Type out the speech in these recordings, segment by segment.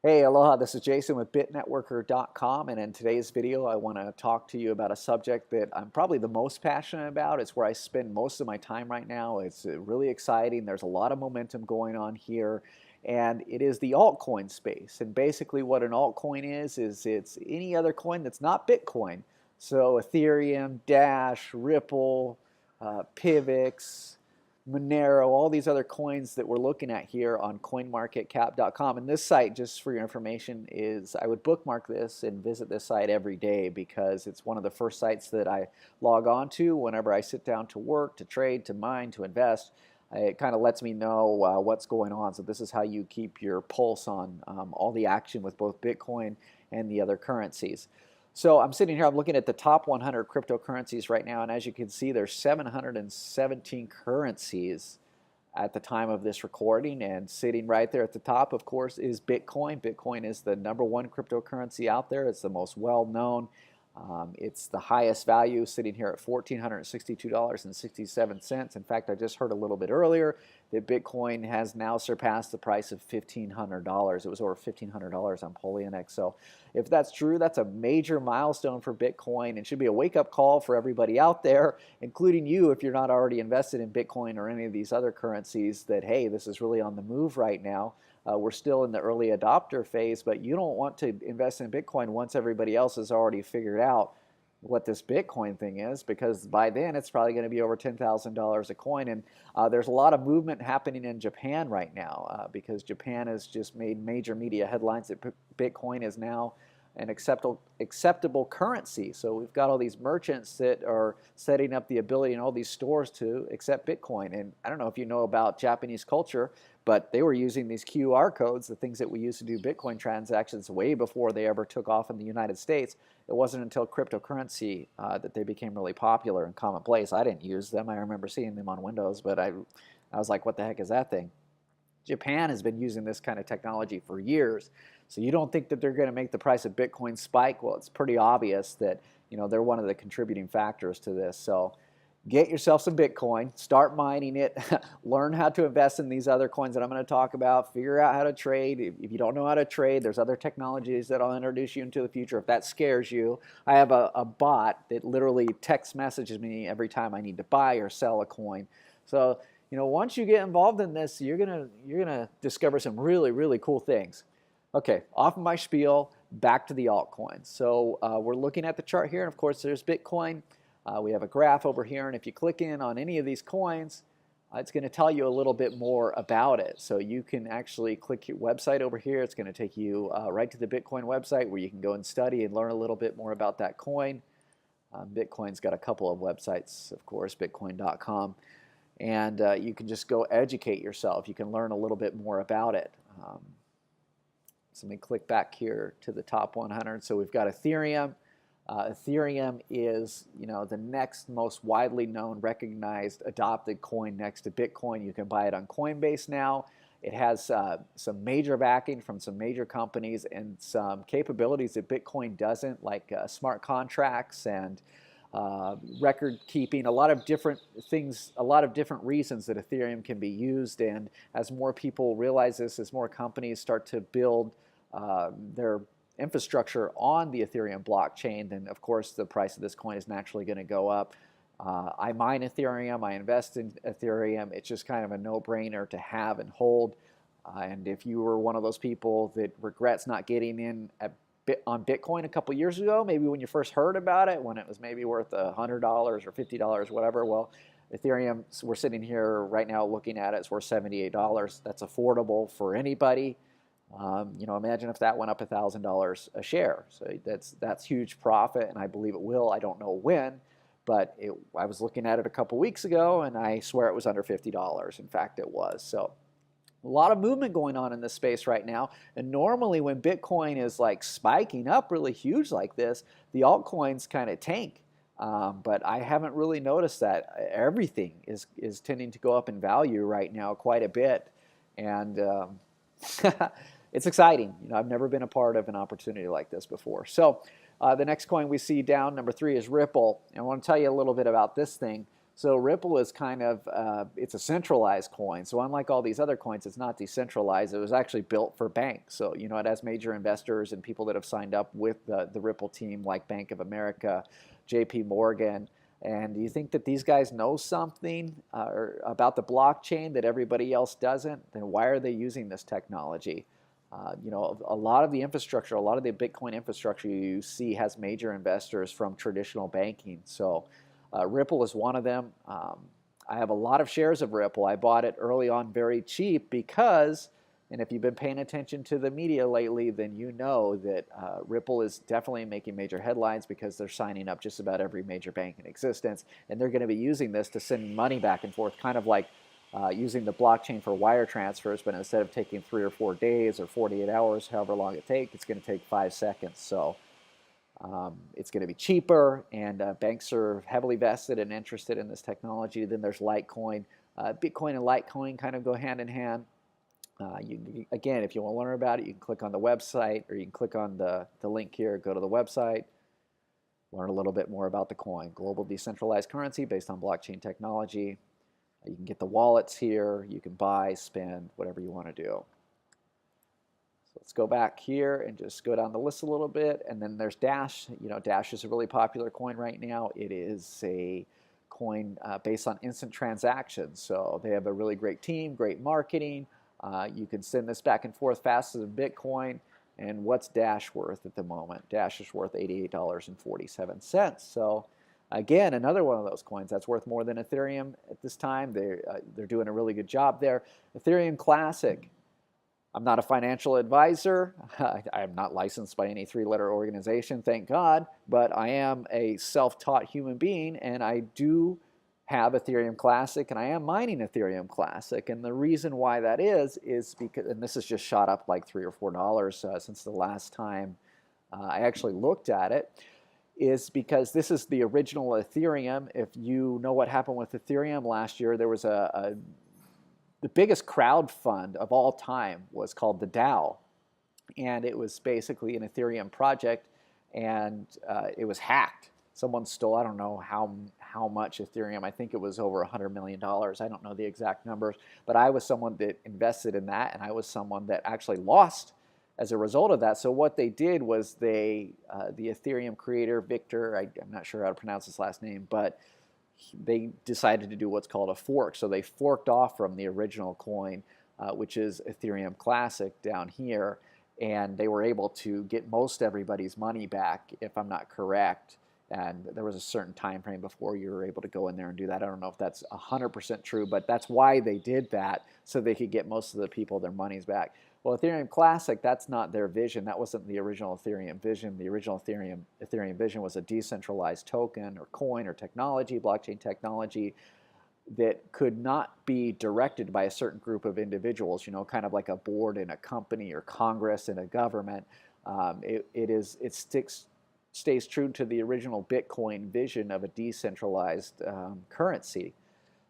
Hey, aloha, this is Jason with Bitnetworker.com, and in today's video I want to talk to you about a subject that I'm probably the most passionate about. It's where I spend most of my time right now. It's really exciting. There's a lot of momentum going on here, and it is the altcoin space. And basically what an altcoin is it's any other coin that's not Bitcoin. So Ethereum, Dash, Ripple, Pivx, Monero, all these other coins that we're looking at here on coinmarketcap.com. And this site, just for your information, is I would bookmark this and visit this site every day because it's one of the first sites that I log on to whenever I sit down to work, to trade, to mine, to invest. It kind of lets me know what's going on. So this is how you keep your pulse on all the action with both Bitcoin and the other currencies. So I'm sitting here, I'm looking at the top 100 cryptocurrencies right now, and as you can see, there's 717 currencies at the time of this recording, and sitting right there at the top, of course, is Bitcoin. Bitcoin is the #1 cryptocurrency out there. It's the most well-known. It's the highest value, sitting here at $1,462.67. In fact, I just heard a little bit earlier that Bitcoin has now surpassed the price of $1,500. It was over $1,500 on Poloniex. So if that's true, that's a major milestone for Bitcoin and should be a wake-up call for everybody out there, including you if you're not already invested in Bitcoin or any of these other currencies, that, hey, this is really on the move right now. We're still in the early adopter phase, but you don't want to invest in Bitcoin once everybody else has already figured out what this Bitcoin thing is, because by then it's probably going to be over $10,000 a coin. And there's a lot of movement happening in Japan right now because Japan has just made major media headlines that Bitcoin is now an acceptable currency. So we've got all these merchants that are setting up the ability in all these stores to accept Bitcoin. And I don't know if you know about Japanese culture, but they were using these QR codes, the things that we use to do Bitcoin transactions, way before they ever took off in the United States. It wasn't until cryptocurrency that they became really popular and commonplace. I didn't use them. I remember seeing them on Windows, but I was like, what the heck is that thing? Japan has been using this kind of technology for years. So you don't think that they're going to make the price of Bitcoin spike? Well, it's pretty obvious that they're one of the contributing factors to this. So get yourself some Bitcoin, start mining it, learn how to invest in these other coins that I'm going to talk about, figure out how to trade. If you don't know how to trade, there's other technologies that I'll introduce you into the future if that scares you. I have a bot that literally text messages me every time I need to buy or sell a coin. So once you get involved in this, you're gonna discover some really, really cool things. Okay, off of my spiel, back to the altcoins. So we're looking at the chart here, and of course there's Bitcoin. We have a graph over here, and if you click in on any of these coins, it's going to tell you a little bit more about it. So you can actually click your website over here. It's going to take you right to the Bitcoin website where you can go and study and learn a little bit more about that coin. Bitcoin's got a couple of websites, of course, Bitnetworker.com. And you can just go educate yourself. You can learn a little bit more about it. So let me click back here to the top 100. So we've got Ethereum. Ethereum is the next most widely known, recognized, adopted coin next to Bitcoin. You can buy it on Coinbase now. It has some major backing from some major companies and some capabilities that Bitcoin doesn't, like smart contracts and record keeping, a lot of different things, a lot of different reasons that Ethereum can be used. And as more people realize this, as more companies start to build their infrastructure on the Ethereum blockchain, then of course the price of this coin is naturally going to go up. I mine Ethereum, I invest in Ethereum. It's just kind of a no-brainer to have and hold. And if you were one of those people that regrets not getting in on Bitcoin a couple years ago, maybe when you first heard about it, when it was maybe worth $100 or $50, whatever. Well, Ethereum, we're sitting here right now looking at it, it's worth $78. That's affordable for anybody. Imagine if that went up $1,000 a share. So that's huge profit, and I believe it will. I don't know when, but I was looking at it a couple weeks ago, and I swear it was under $50. In fact, it was. So a lot of movement going on in this space right now. And normally when Bitcoin is like spiking up really huge like this, the altcoins kind of tank. But I haven't really noticed that. Everything is tending to go up in value right now quite a bit. And it's exciting. I've never been a part of an opportunity like this before. So the next coin we see down, number 3, is Ripple. And I want to tell you a little bit about this thing. So Ripple is kind of, it's a centralized coin. So unlike all these other coins, it's not decentralized. It was actually built for banks. So, you know, it has major investors and people that have signed up with the Ripple team like Bank of America, JP Morgan. And do you think that these guys know something about the blockchain that everybody else doesn't? Then why are they using this technology? You know, a lot of the infrastructure, a lot of the Bitcoin infrastructure you see has major investors from traditional banking. So Ripple is one of them. I have a lot of shares of Ripple. I bought it early on very cheap because, and if you've been paying attention to the media lately, then you know that Ripple is definitely making major headlines because they're signing up just about every major bank in existence. And they're going to be using this to send money back and forth, kind of like using the blockchain for wire transfers, but instead of taking 3 or 4 days or 48 hours, however long it takes, it's going to take 5 seconds. So it's going to be cheaper, and banks are heavily vested and interested in this technology. Then there's Litecoin. Bitcoin and Litecoin kind of go hand in hand. Again, if you want to learn about it, you can click on the website, or you can click on the link here, go to the website, learn a little bit more about the coin. Global decentralized currency based on blockchain technology. You can get the wallets here. You can buy, spend, whatever you want to do. So let's go back here and just go down the list a little bit. And then there's Dash. You know, Dash is a really popular coin right now. It is a coin based on instant transactions. So they have a really great team, great marketing. You can send this back and forth faster than Bitcoin. And what's Dash worth at the moment? Dash is worth $88.47. So again, another one of those coins that's worth more than Ethereum at this time. They're doing a really good job there. Ethereum Classic. I'm not a financial advisor. I'm not licensed by any 3-letter organization, thank God, but I am a self-taught human being, and I do have Ethereum Classic, and I am mining Ethereum Classic. And the reason why that is because, and this has just shot up like $3 or $4 since the last time I actually looked at it, is because this is the original Ethereum. If you know what happened with Ethereum last year, there was the biggest crowd fund of all time was called the DAO. And it was basically an Ethereum project, and it was hacked. Someone stole, I don't know how much Ethereum. I think it was over $100 million. I don't know the exact numbers, but I was someone that invested in that, and I was someone that actually lost as a result of that. So what they did was the Ethereum creator, Victor, I'm not sure how to pronounce his last name, but they decided to do what's called a fork. So they forked off from the original coin, which is Ethereum Classic down here, and they were able to get most everybody's money back, if I'm not correct. And there was a certain time frame before you were able to go in there and do that. I don't know if that's 100% true, but that's why they did that, so they could get most of the people their monies back. Well, Ethereum Classic, that's not their vision. That wasn't the original Ethereum vision. The original Ethereum vision was a decentralized token or coin or technology, blockchain technology, that could not be directed by a certain group of individuals, you know, kind of like a board in a company or Congress in a government. It stays true to the original Bitcoin vision of a decentralized currency.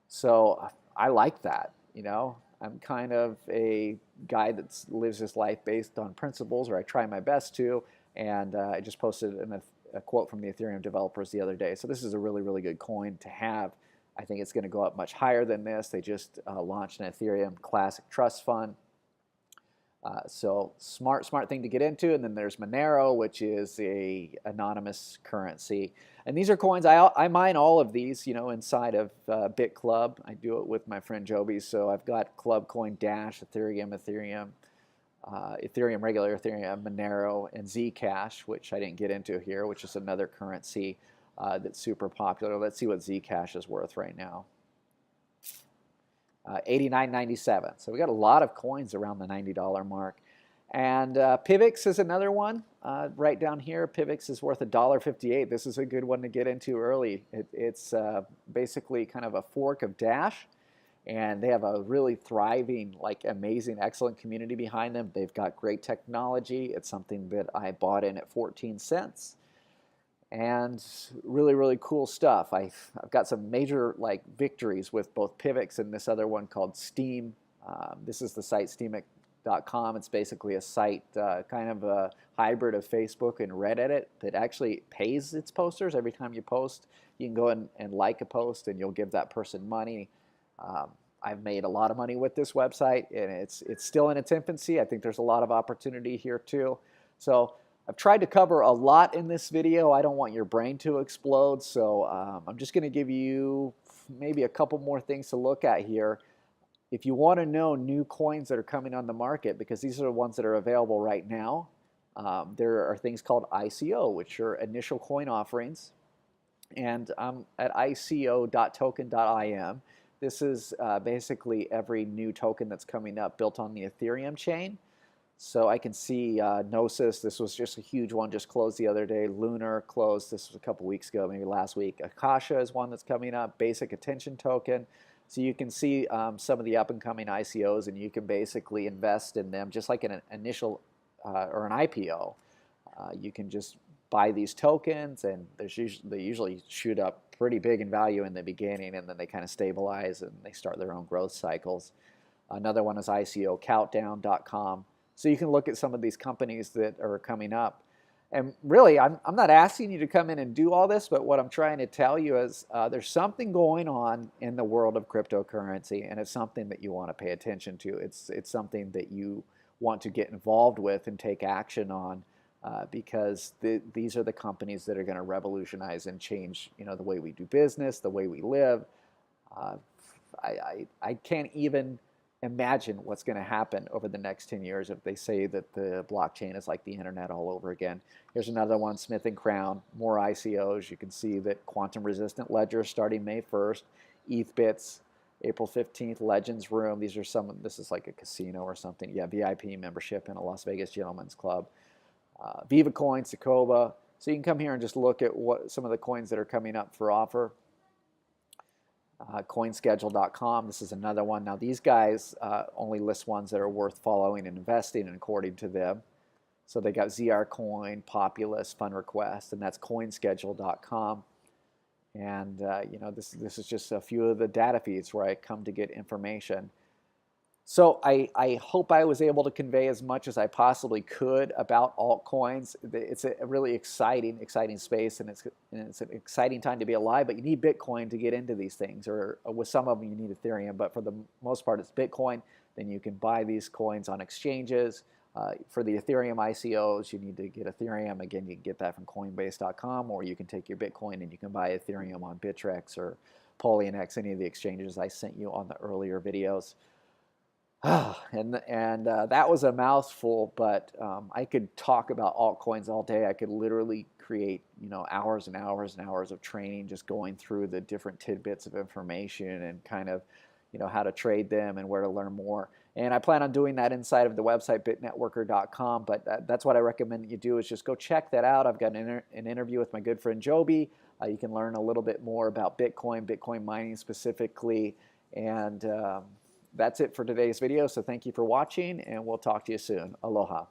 So I like that, you know. I'm kind of a guy that lives his life based on principles, or I try my best to, and I just posted a quote from the Ethereum developers the other day. So this is a really, really good coin to have. I think it's going to go up much higher than this. They just launched an Ethereum Classic Trust Fund. So smart thing to get into. And then there's Monero, which is a anonymous currency. And these are coins. I mine all of these, you know, inside of BitClub. I do it with my friend Joby. So I've got Club Coin, Dash, Ethereum, regular Ethereum, Monero, and Zcash, which I didn't get into here, which is another currency that's super popular. Let's see what Zcash is worth right now. $89.97. So we got a lot of coins around the $90 mark. And Pivx is another one right down here. Pivx is worth $1.58. This is a good one to get into early. It's basically kind of a fork of Dash, and they have a really thriving, like amazing, excellent community behind them. They've got great technology. It's something that I bought in at 14 cents. And really, really cool stuff. I've got some major victories with both Pivx and this other one called Steem. This is the site Bitnetworker.com. It's basically a site, kind of a hybrid of Facebook and Reddit that actually pays its posters. Every time you post, you can go and like a post, and you'll give that person money. I've made a lot of money with this website, and it's still in its infancy. I think there's a lot of opportunity here too. So I've tried to cover a lot in this video. I don't want your brain to explode, so I'm just going to give you maybe a couple more things to look at here. If you want to know new coins that are coming on the market, because these are the ones that are available right now, there are things called ICO, which are initial coin offerings. And I'm at ico.token.im. This is basically every new token that's coming up built on the Ethereum chain. So I can see Gnosis, this was just a huge one, just closed the other day. Lunar closed, this was a couple weeks ago, maybe last week. Akasha is one that's coming up, Basic Attention Token. So you can see some of the up-and-coming ICOs, and you can basically invest in them just like an initial or an IPO. You can just buy these tokens, and they usually shoot up pretty big in value in the beginning, and then they kind of stabilize and they start their own growth cycles. Another one is ICOcountdown.com. So you can look at some of these companies that are coming up. And really, I'm not asking you to come in and do all this, but what I'm trying to tell you is there's something going on in the world of cryptocurrency, and it's something that you want to pay attention to. It's something that you want to get involved with and take action on, because these are the companies that are going to revolutionize and change, the way we do business, the way we live. I can't even imagine what's going to happen over the next 10 years if they say that the blockchain is like the internet all over again. Here's another one, Smith & Crown, more ICOs. You can see that quantum resistant ledger starting May 1st, ETHBits, April 15th, Legends Room. These are this is like a casino or something. Yeah, VIP membership in a Las Vegas Gentlemen's Club. Viva Coin, Sokoba. So you can come here and just look at what some of the coins that are coming up for offer. Coinschedule.com, this is another one. Now these guys only list ones that are worth following and investing in according to them. So they got ZR Coin, Populous, Fund Request, and that's Coinschedule.com. And this is just a few of the data feeds where I come to get information. So I hope I was able to convey as much as I possibly could about altcoins. It's a really exciting space, and it's an exciting time to be alive, but you need Bitcoin to get into these things, or with some of them you need Ethereum, but for the most part it's Bitcoin. Then you can buy these coins on exchanges. For the Ethereum ICOs, you need to get Ethereum. Again, you can get that from Coinbase.com, or you can take your Bitcoin and you can buy Ethereum on Bittrex or Poloniex, any of the exchanges I sent you on the earlier videos. And that was a mouthful, but I could talk about altcoins all day. I could literally create hours and hours and hours of training just going through the different tidbits of information and kind of how to trade them and where to learn more. And I plan on doing that inside of the website Bitnetworker.com, but that's what I recommend that you do, is just go check that out. I've got an interview with my good friend Joby. You can learn a little bit more about Bitcoin mining specifically, and that's it for today's video. So thank you for watching, and we'll talk to you soon. Aloha.